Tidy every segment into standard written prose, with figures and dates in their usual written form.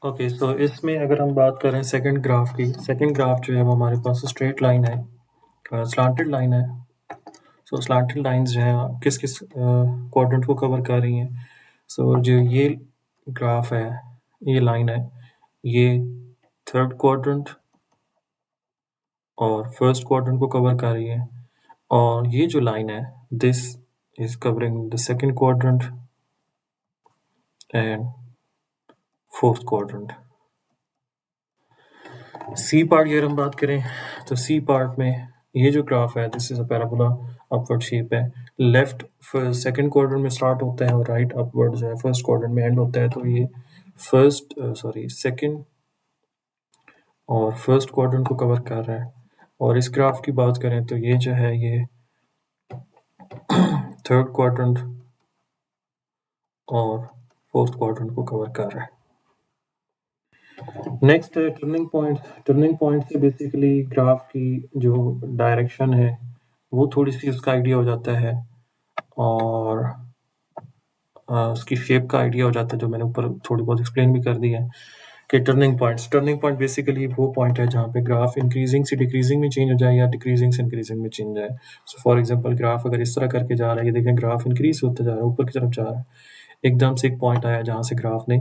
Okay, सो इसमें अगर हम बात करें सेकंड ग्राफ की, सेकंड ग्राफ जो है वो हमारे पास स्ट्रेट लाइन है, स्लांटेड लाइन है। सो स्लांटेड लाइंस जो है किस किस क्वाड्रेंट को कवर कर रही हैं। सो जो ये ग्राफ है, ये लाइन है, ये थर्ड क्वाड्रेंट और फर्स्ट क्वाड्रेंट को कवर कर रही है, और ये जो लाइन है, this is covering the second quadrant and fourth quadrant. C part की अगर हम बात करें तो सी पार्ट में ये जो ग्राफ है, this is a parabola, upward shape है। लेफ्ट सेकंड क्वाड्रेंट में स्टार्ट होता है और राइट अपवर्ड जो है फर्स्ट क्वाड्रेंट में एंड होता है। तो ये सेकंड और फर्स्ट क्वाड्रेंट को कवर कर रहा है। और इस ग्राफ की बात करें तो ये जो है ये थर्ड क्वाड्रेंट और फोर्थ क्वाड्रेंट को कवर कर रहा है। नेक्स्ट है टर्निंग पॉइंट। टर्निंग पॉइंट से बेसिकली ग्राफ की जो डायरेक्शन है वो थोड़ी सी उसका आइडिया हो जाता है, और उसकी शेप का आइडिया हो जाता है, जो मैंने ऊपर थोड़ी बहुत एक्सप्लेन भी कर दी है कि टर्निंग पॉइंट बेसिकली वो पॉइंट है जहाँ पे ग्राफ इंक्रीजिंग से डिक्रीजिंग में चेंज हो जाए या डिक्रीजिंग से इंक्रीजिंग में चेंज जाए। सो फॉर एग्जांपल ग्राफ अगर इस तरह करके जा रहा है, ये देखें ग्राफ इंक्रीज होता जा रहा है, ऊपर की तरफ जा रहा है, एकदम से एक पॉइंट आया जहाँ से ग्राफ ने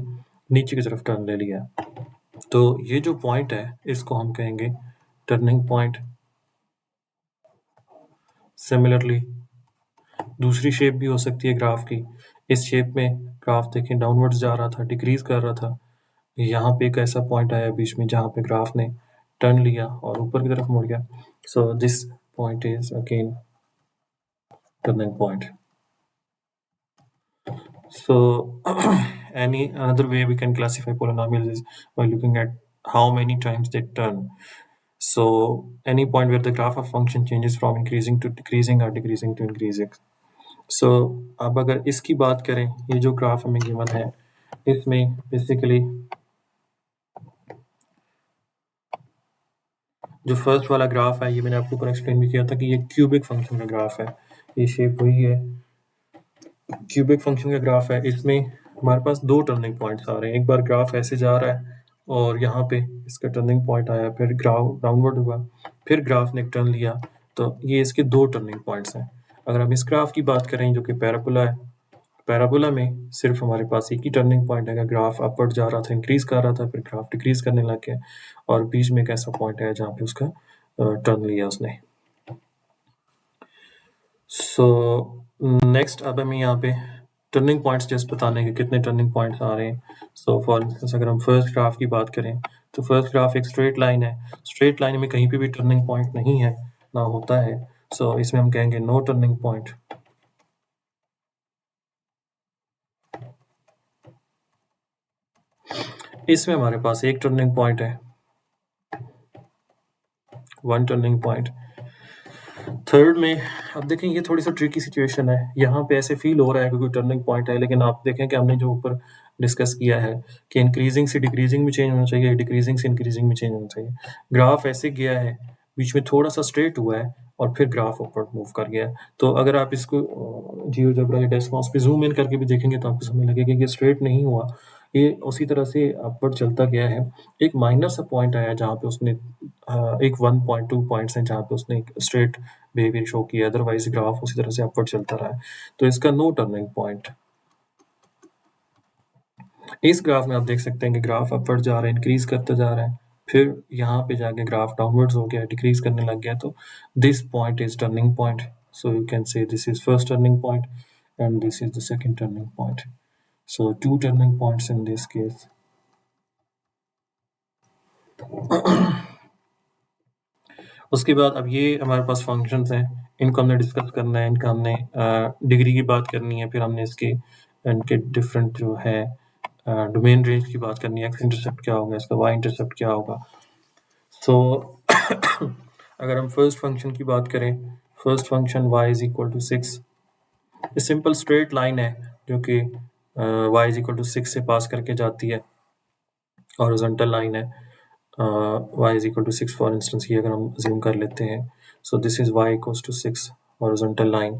नीचे की तरफ टर्न ले लिया। तो ये जो पॉइंट है इसको हम कहेंगे टर्निंग पॉइंट। सिमिलरली दूसरी शेप भी हो सकती है ग्राफ की। इस शेप में ग्राफ देखें डाउनवर्ड्स जा रहा था, डिक्रीज कर रहा था, यहाँ पे एक ऐसा पॉइंट आया बीच में जहाँ पे ग्राफ ने टर्न लिया और ऊपर की तरफ मुड़ गया। So this point is again turning point. So any another way we can classify polynomials is by looking at how many times they turn. So any point where the graph of function changes from increasing to decreasing or decreasing to increasing. So अब अगर इसकी बात करें, ये जो graph हमें given है इसमें बेसिकली जो फर्स्ट वाला ग्राफ है, ये मैंने आपको ऊपर एक्सप्लेन भी किया था कि ये क्यूबिक फंक्शन का ग्राफ है। ये शेप वही है, क्यूबिक फंक्शन का ग्राफ है। इसमें हमारे पास दो टर्निंग पॉइंट्स आ रहे हैं। एक बार ग्राफ ऐसे जा रहा है और यहाँ पे इसका टर्निंग पॉइंट आया, फिर ग्राफ डाउनवर्ड हुआ, फिर ग्राफ ने एक टर्न लिया, तो ये इसके दो टर्निंग पॉइंट्स हैं। अगर हम इस ग्राफ की बात करें जो कि पैराबोला है, पैराबोला में सिर्फ हमारे पास एक ही टर्निंग पॉइंट है। ग्राफ अपवर्ड जा रहा था, इंक्रीज कर रहा था, फिर ग्राफ डिक्रीज करने लग गया, और बीच में एक ऐसा पॉइंट है जहाँ पे उसका टर्न लिया उसने। सो नेक्स्ट अब हमें यहाँ पे टर्निंग पॉइंट्स जस्ट बताने के कितने टर्निंग पॉइंट्स आ रहे हैं। सो फॉर इंस्टेंस अगर हम फर्स्ट ग्राफ की बात करें तो फर्स्ट ग्राफ एक स्ट्रेट लाइन है। स्ट्रेट लाइन में कहीं पे भी टर्निंग पॉइंट नहीं है, ना होता है। सो इसमें हम कहेंगे नो टर्निंग पॉइंट। इसमें हमारे पास एक टर्निंग पॉइंट है, वन टर्निंग पॉइंट। थर्ड में अब देखें ये थोड़ी सी ट्रिकी सिचुएशन है। यहाँ पे ऐसे फील हो रहा है कि कोई टर्निंग पॉइंट है, लेकिन आप देखें कि हमने जो ऊपर डिस्कस किया है कि इंक्रीजिंग से डिक्रीजिंग में चेंज होना चाहिए, डिक्रीजिंग से इंक्रीजिंग में चेंज होना चाहिए। ग्राफ ऐसे गया है, बीच में थोड़ा सा स्ट्रेट हुआ है और फिर ग्राफ ऊपर मूव कर गया है। तो अगर आप इसको जियोजेब्रा या डेस्कटॉप पे जूम इन करके भी देखेंगे तो आपको समझ लगेगा कि ये स्ट्रेट नहीं हुआ, ये उसी तरह से अपवर्ड चलता गया है। एक माइनर सा पॉइंट आया जहाँ पे उसने एक 1.2 पॉइंट्स हैं जहाँ पे उसने एक स्ट्रेट बिहेवियर शो किया, अदरवाइज ग्राफ उसी तरह से अपवर्ड चलता रहा है। तो इसका नो टर्निंग पॉइंट। इस ग्राफ में आप देख सकते हैं कि ग्राफ अपवर्ड जा रहा है, इंक्रीज करता जा रहा है, फिर यहाँ पे जाके ग्राफ डाउनवर्ड्स हो गया, डिक्रीज करने लग गया। तो this point is turning point. So you can say this is first turning point and this is the second turning point. So two turning points in this case. उसके बाद अब ये हमारे पास फंक्शंस हैं, इनको हमने डिस्कस करना है, इनका हमने डिग्री की बात करनी है, फिर हमने इसके इनके डिफरेंट जो है डोमेन रेंज की बात करनी है, एक्स इंटरसेप्ट क्या होगा, इसका वाई इंटरसेप्ट क्या होगा। सो अगर हम फर्स्ट फंक्शन की बात करें, first function y is equal to 6, ये सिंपल स्ट्रेट लाइन है जो कि y इज इक्वल टू 6 से पास करके जाती है, हॉरिजॉन्टल लाइन है। y is equal to 6 for instance ये अगर हम अज्यूम कर लेते हैं। So this is y equals to 6 horizontal line.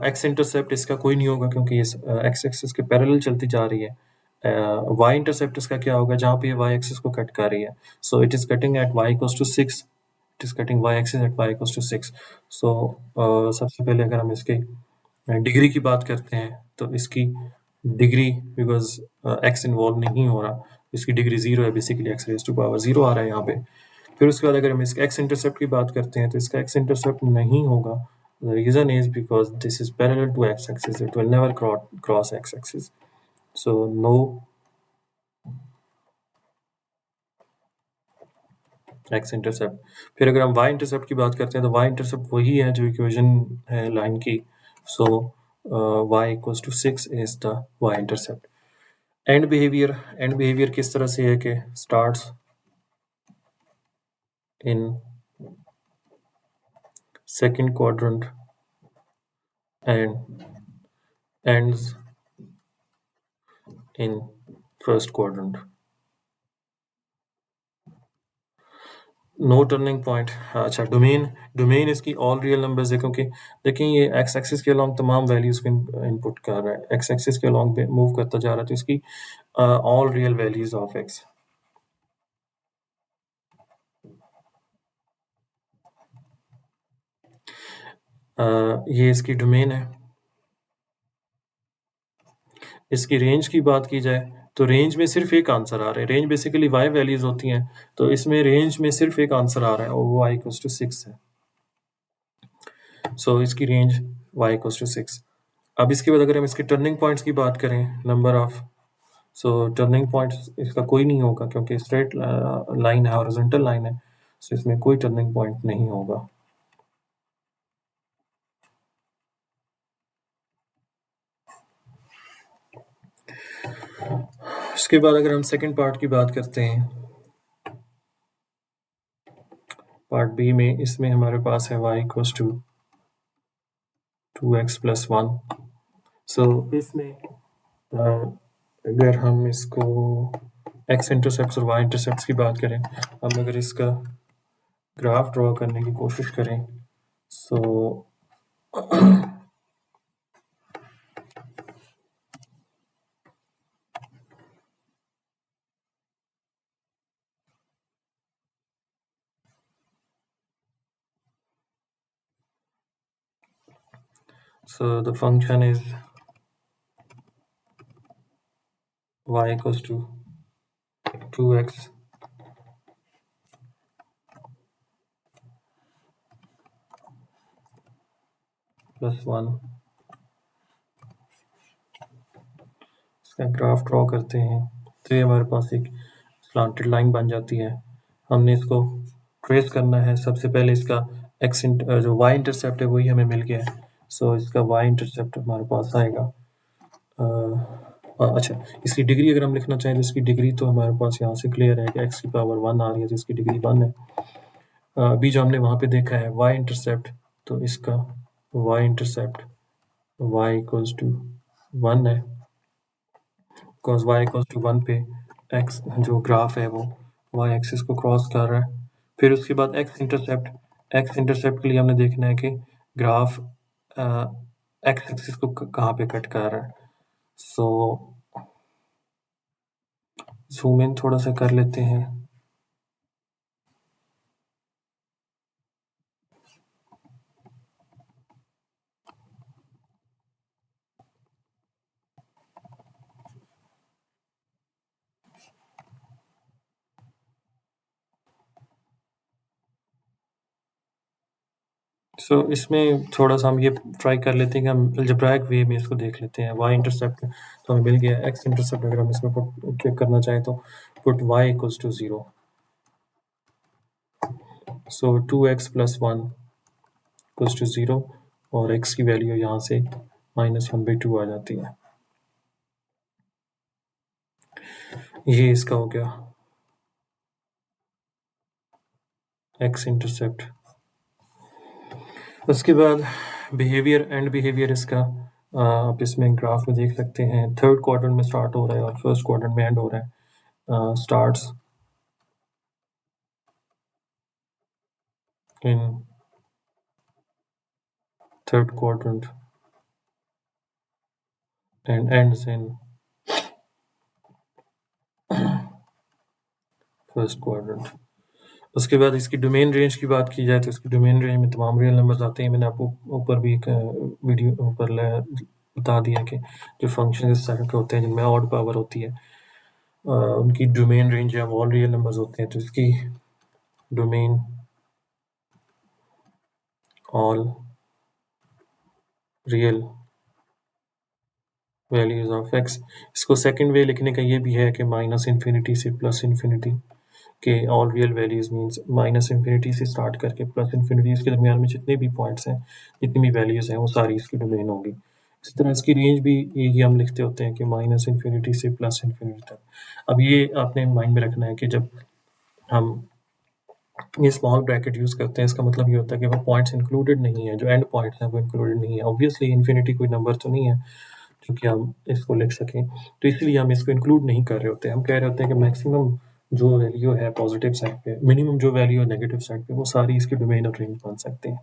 X intercept इसका कोई नहीं होगा क्योंकि ये एक्स एक्सिस के पैरेलल चलती जा रही है। वाई इंटरसेप्ट इसका क्या होगा, जहाँ पे वाई एक्सिस को कट कर रही है, so it is cutting at Y equals to 6, it is cutting Y axis at Y equals to 6। So सबसे पहले अगर हम इसके डिग्री की बात करते हैं तो इसकी डिग्री, बिकॉज एक्स इन्वॉल्व नहीं हो रहा, इसकी डिग्री 0 है, basically x raise to power 0 आ रहा है यहाँ पे। फिर उसके बाद अगर हम इसके एक्स इंटरसेप्ट की बात करते हैं तो इसका एक्स इंटरसेप्ट नहीं होगा। The reason is because this is parallel to x axis, it will never cross x axis, so no x intercept. फिर अगर हम वाई इंटरसेप्ट की बात करते हैं तो वाई इंटरसेप्ट वही है जो इक्वेशन है लाइन की, so Y equals to 6 is the Y intercept. And behaviour किस तरह से है कि starts in second quadrant and ends in first quadrant. No turning point. अच्छा, डोमेन, डोमेन इसकी ऑल रियल नंबर्स है, क्योंकि देखिए ये एक्स एक्सिस के अलॉन्ग तमाम वैल्यूज को इनपुट कर रहा है, एक्स एक्सिस के अलॉन्ग मूव करता जा रहा है, तो इसकी all real values of x, ये इसकी डोमेन है। इसकी रेंज की बात की जाए तो रेंज में सिर्फ एक आंसर आ रहा है, रेंज बेसिकली वाई वैल्यूज होती हैं, तो इसमें रेंज में सिर्फ एक आंसर आ रहा है और वो वाई इक्वल्स टू 6 है, सो इसकी रेंज वाई इक्वल्स टू 6। अब इसके बाद अगर हम इसके टर्निंग पॉइंट्स की बात करें, number of, so turning points इसका कोई नहीं होगा क्योंकि स्ट्रेट लाइन है, हॉरिजॉन्टल लाइन है, सो इसमें कोई टर्निंग पॉइंट नहीं होगा। उसके बाद अगर हम सेकंड पार्ट की बात करते हैं, पार्ट बी में, इसमें हमारे पास है y equals to 2x plus 1। So इसमें अगर हम इसको x इंटरसेप्ट और y इंटरसेप्ट की बात करें, हम अगर इसका ग्राफ ड्रॉ करने की कोशिश करें, so the function is y equals to 2x plus 1। इसका ग्राफ ड्रॉ करते हैं तो ये हमारे पास एक स्लांटेड लाइन बन जाती है। हमने इसको ट्रेस करना है, सबसे पहले इसका जो y इंटरसेप्ट है वही हमें मिल गया है, सो इसका y इंटरसेप्ट हमारे पास आएगा। अच्छा, इसकी डिग्री अगर हम लिखना चाहें तो इसकी डिग्री तो हमारे पास यहाँ से क्लियर है कि x की पावर 1 आ रही है, तो इसकी डिग्री 1 है। अभी जो हमने वहाँ पे देखा है y इंटरसेप्ट, तो इसका y intercept y equals to 1 है, बिकॉज y इक्वल्स टू 1 पे x जो ग्राफ है वो y एक्सिस को क्रॉस कर रहा है। फिर उसके बाद x इंटरसेप्ट के लिए हमने देखना है कि ग्राफ x एक्सिस को कहाँ पे कट कर रहा है, सो जूम इन थोड़ा सा कर लेते हैं। सो इसमें थोड़ा सा हम ये ट्राई कर लेते हैं कि हम अलजेब्राइक वे में इसको देख लेते हैं। y इंटरसेप्ट तो हमें मिल गया, x इंटरसेप्ट अगर हम इसमें चेक करना चाहें तो put y equals to 0, so 2x plus 1 equals to 0 और x की वैल्यू यहाँ से -1/2 आ जाती है। ये इसका हो गया x इंटरसेप्ट। उसके बाद बिहेवियर इसका आप इसमें ग्राफ में देख सकते हैं, थर्ड क्वाड्रेंट में स्टार्ट हो रहा है और फर्स्ट क्वाड्रेंट में एंड हो रहा है। Starts in third quadrant and ends in first quadrant. उसके बाद इसकी डोमेन रेंज की बात की जाए तो इसकी डोमेन रेंज में तमाम रियल नंबर्स आते हैं। मैंने आपको ऊपर भी एक वीडियो ऊपर बता दिया कि जो फंक्शन इस तरह के होते हैं जिनमें ऑड पावर होती है, उनकी डोमेन रेंज या ऑल रियल नंबर्स होते हैं। तो इसकी domain all real values of x. इसको सेकंड वे लिखने का ये भी है कि माइनस इन्फिनिटी से प्लस इन्फिनिटी के all real values means minus infinity से स्टार्ट करके प्लस इन्फिनिटी इसके दरमियान में जितने भी पॉइंट्स हैं, जितनी भी वैल्यूज हैं, वो सारी इसकी डोमेन होगी। इसी तरह इसकी रेंज भी यही हम लिखते होते हैं कि माइनस इन्फिनिटी से प्लस इन्फिनिटी तक। अब ये आपने माइंड में रखना है कि जब हम ये स्मॉल ब्रैकेट यूज़ करते हैं, इसका मतलब ये होता है कि वो पॉइंट्स इंक्लूडेड नहीं है, जो एंड पॉइंट्स हैं वो इंक्लूडेड नहीं है। ऑब्वियसली इन्फिनिटी कोई नंबर तो नहीं है क्योंकि हम इसको लिख सकें, तो इसलिए हम इसको इंक्लूड नहीं कर रहे होते। हम कह रहे होते हैं कि मैक्सिमम जो वैल्यू है पॉजिटिव साइड पे, मिनिमम जो वैल्यू है नेगेटिव साइड पे, वो सारी इसकी डोमेन और रेंज बन सकते हैं।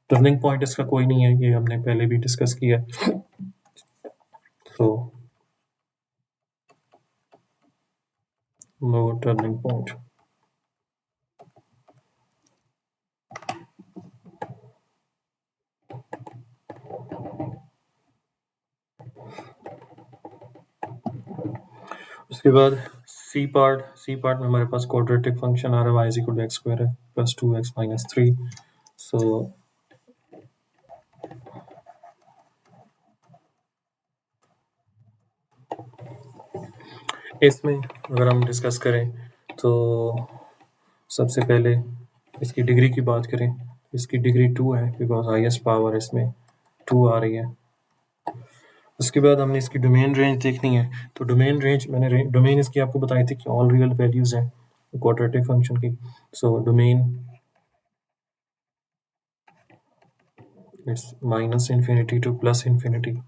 टर्निंग पॉइंट इसका कोई नहीं है, ये हमने पहले भी डिस्कस किया। So no turning point. उसके बाद सी पार्ट में हमारे पास क्वाड्रेटिक फंक्शन आ रहा है, y is equal to x square है प्लस 2x माइनस 3। सो इसमें अगर हम डिस्कस करें तो सबसे पहले इसकी डिग्री की बात करें, इसकी डिग्री 2 है बिकॉज हाईएस्ट पावर इसमें 2 आ रही है। उसके बाद हमने इसकी डोमेन रेंज देखनी है, तो डोमेन रेंज मैंने डोमेन इसकी आपको बताई थी कि ऑल रियल वैल्यूज हैं क्वाड्रेटिक फंक्शन की। So domain it's minus infinity two plus infinity.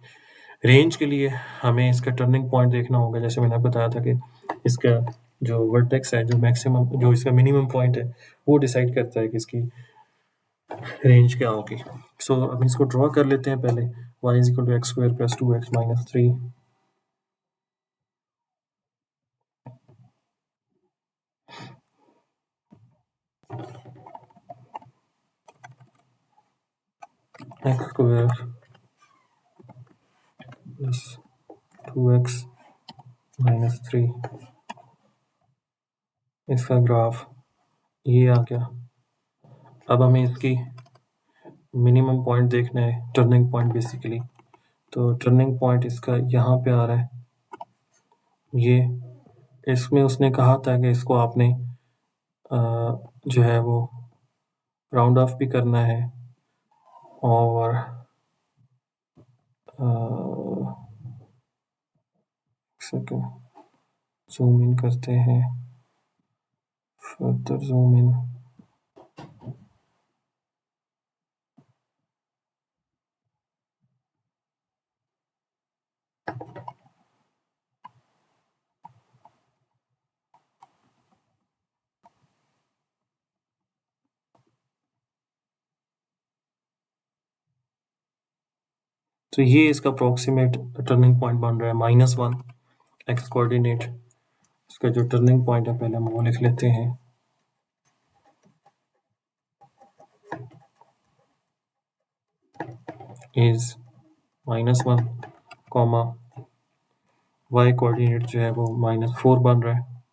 Range के लिए हमें इसका टर्निंग पॉइंट देखना होगा, जैसे मैंने बताया था कि इसका जो वर्टेक्स है, जो मैक्सिमम जो इसका मिनिमम पॉइंट है, वो डिसाइड करता है कि इसकी रेंज क्या होगी। सो अब इसको ड्रॉ कर लेते हैं पहले। y is equal to x square plus 2x minus 3। X square plus 2x minus 3, इसका ग्राफ ये आ गया। अब हमें इसकी मिनिमम पॉइंट देखना है, टर्निंग पॉइंट बेसिकली। तो टर्निंग पॉइंट इसका यहाँ पे आ रहा है। ये इसमें उसने कहा था कि इसको आपने जो है वो राउंड ऑफ भी करना है और सेकंड जूम इन करते हैं, फर्दर जूम इन। तो ये इसका अप्रोक्सीमेट टर्निंग पॉइंट बन रहा है -1 एक्स कोऑर्डिनेट। इसका जो टर्निंग पॉइंट है पहले हम वो लिख लेते हैं, इज -1 कॉमा y कोऑर्डिनेट जो है वो -4 बन रहा है।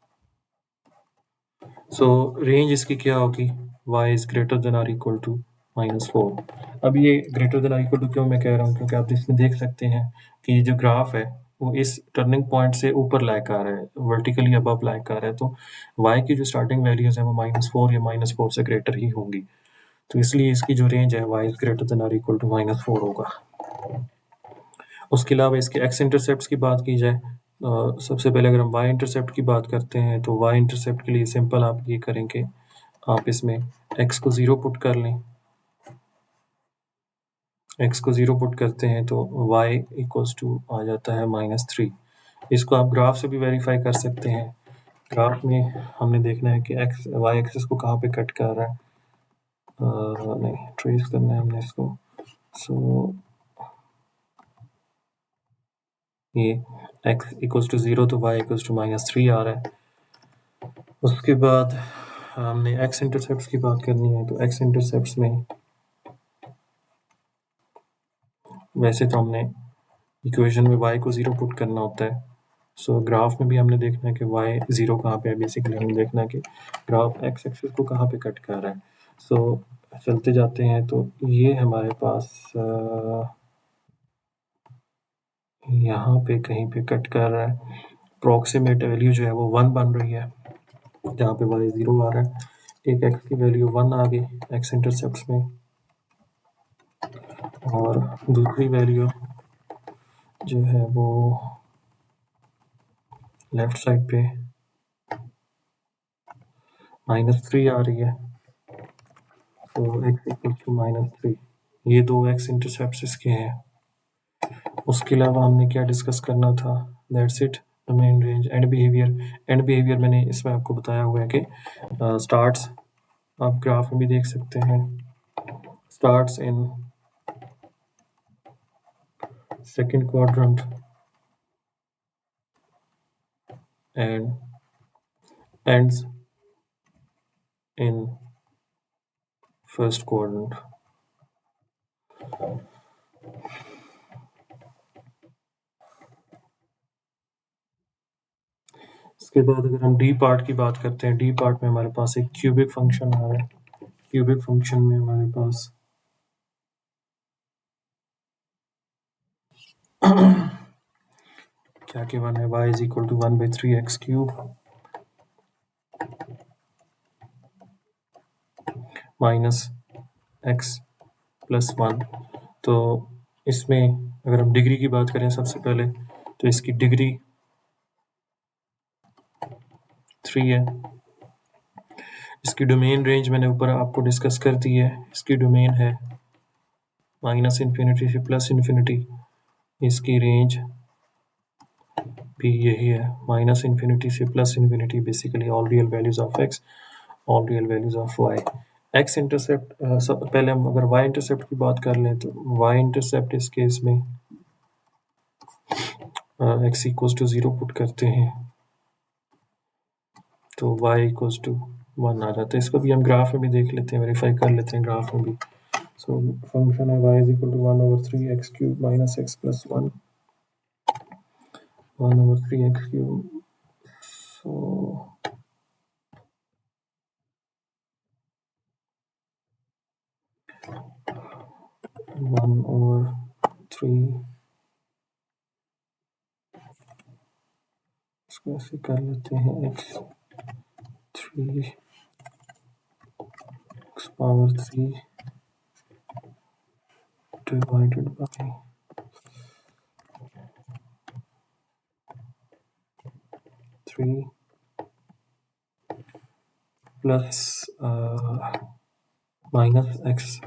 सो रेंज इसकी क्या होगी, y is greater than or equal to -4। अब ये greater than or equal to क्यों मैं कह रहा हूँ, क्योंकि आप इसमें देख सकते हैं कि ये जो ग्राफ है वो इस टर्निंग पॉइंट से ऊपर लाइक कर रहा है, वर्टिकली अबव लाइक कर रहा है। तो y की जो स्टार्टिंग वैल्यूज है वो -4 या -4 से ग्रेटर ही होंगी। तो इसलिए इसकी जो रेंज है y is greater than or equal to -4 होगा। उसके अलावा इसके एक्स इंटरसेप्ट की बात की जाए, सबसे पहले अगर हम वाई इंटरसेप्ट की बात करते हैं तो वाई इंटरसेप्ट के लिए सिंपल आप ये करेंगे, आप इसमें एक्स को 0 पुट कर लें। एक्स को 0 पुट करते हैं तो y इक्वल्स टू आ जाता है -3। इसको आप ग्राफ से भी वेरीफाई कर सकते हैं। ग्राफ में हमने देखना है कि एक्स वाई एक्सिस को कहाँ पे कट कर रहा है, नहीं ट्रेस करना है हमने इसको। सो ये x इक्वल्स टू 0 तो y इक्वल्स टू -3 आ रहा है। उसके बाद हमने x इंटरसेप्ट्स की बात करनी है, तो x इंटरसेप्ट्स में वैसे तो हमने इक्वेशन में y को 0 पुट करना होता है। सो ग्राफ में भी हमने देखना है कि y 0 कहाँ पे है। बेसिकली हमें देखना है कि ग्राफ x एक्सिस को कहाँ पे कट कर रहा है। सो चलते जाते हैं, तो ये हमारे पास यहाँ पे कहीं पे कट कर रहा है। अप्रॉक्सीमेट वैल्यू जो है वो 1 बन रही है, जहाँ पे y 0 आ रहा है। एक x की वैल्यू 1 आ गई x इंटरसेप्ट्स में, और दूसरी वैल्यू जो है वो लेफ्ट साइड पे -3 आ रही है। तो x इक्वल टू -3, ये दो x इंटरसेप्ट्स इसके हैं। उसके अलावा हमने क्या डिस्कस करना था, that's it. Domain range and behaviour. And behaviour मैंने इसमें आपको बताया हुआ है कि स्टार्ट्स, आप ग्राफ में भी देख सकते हैं, starts in second quadrant and ends in first quadrant. इसके बाद अगर हम डी पार्ट की बात करते हैं, डी पार्ट में हमारे पास एक क्यूबिक फंक्शन आ रहा है। क्यूबिक फंक्शन में हमारे पास क्या गिवन है, y is equal to 1/3 x cube minus x plus 1। तो इसमें अगर हम डिग्री की बात करें सबसे पहले, तो इसकी डिग्री 3 है। इसकी डोमेन रेंज मैंने ऊपर आपको डिस्कस कर दी है। इसकी डोमेन है -इन्फिनिटी से +इन्फिनिटी। इसकी रेंज भी यही है, -इन्फिनिटी से +infinity. Basically all real values of x, all real values of y। x intercept, पहले हम अगर y इंटरसेप्ट की बात कर लें, तो y इंटरसेप्ट इस केस में x इक्वल्स टू 0 पुट करते हैं तो y इक्वल्स टू 1 आ जाता है। इसको भी हम ग्राफ में भी देख लेते हैं, वेरीफाई कर लेते हैं ग्राफ में भी। सो फंक्शन है y is equal to 1/3 x cube minus x plus 1, 1/3 x cube. So 1/3, इसको ऐसे कर लेते हैं, x3 x power 3 divided by 3 plus minus x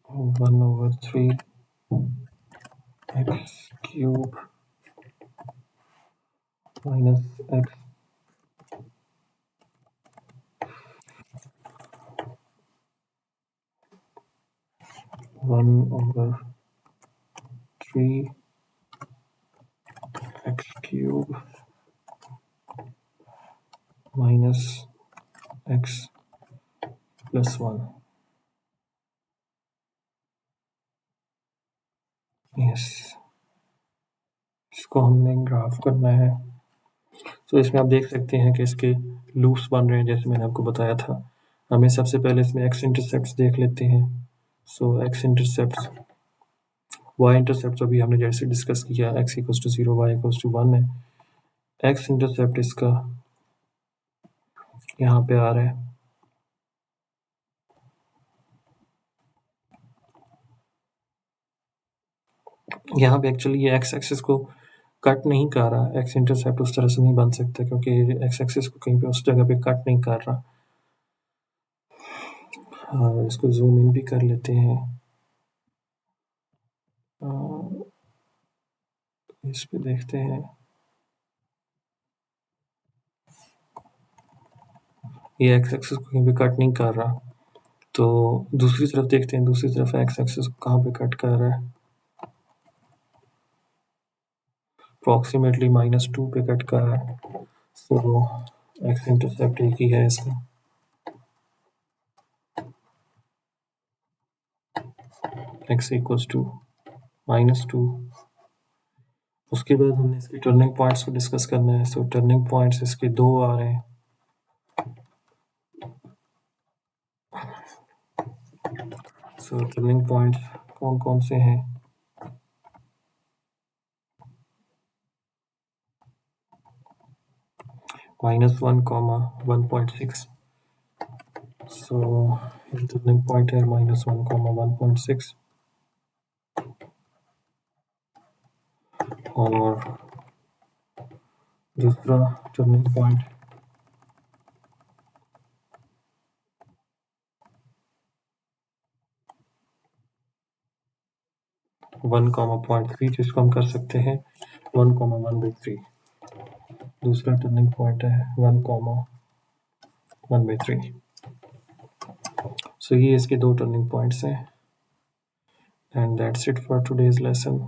1/3 x cube minus x 1/3 x cube minus x plus 1। Yes, इसको हमने graph करना है। तो इसमें आप देख सकते हैं कि इसके लूप्स बन रहे हैं, जैसे मैंने आपको बताया था। हमें सबसे पहले इसमें x इंटरसेप्ट्स देख लेते हैं। So x intercepts, y intercept अभी हमने जैसे डिस्कस किया, x equals to 0, y equals to 1 है। x इंटरसेप्ट इसका यहाँ पे आ रहा है, यहाँ पे एक्चुअली ये x एक्सिस को कट नहीं कर रहा। x इंटरसेप्ट उस तरह से नहीं बन सकता, क्योंकि x एक्सिस को कहीं पे उस जगह पे कट नहीं कर रहा। इसको जूम इन भी कर लेते हैं। इस पे देखते हैं, ये एक्स एक्सिस को कहीं भी कट नहीं कर रहा। तो दूसरी तरफ देखते हैं, दूसरी तरफ एक्स एक्सिस को कहाँ पे कट कर रहा है। अप्रॉक्सीमेटली -2 पे कट कर रहा है। सो एक्स इंटरसेप्ट एक ही है इसका। x equals to -2। उसके बाद हमने इसके टर्निंग पॉइंट्स को डिस्कस करना है। सो टर्निंग पॉइंट्स इसके दो आ रहे हैं। सो टर्निंग पॉइंट्स कौन कौन से हैं? -1, 1.6। सो टर्निंग पॉइंट है -1, 1.6। और दूसरा टर्निंग पॉइंट 1, 0.3, जिसको हम कर सकते हैं 1, 1/3। दूसरा टर्निंग पॉइंट है 1, 1/3। सो ये इसके दो टर्निंग पॉइंट्स हैं। And that's it for today's lesson.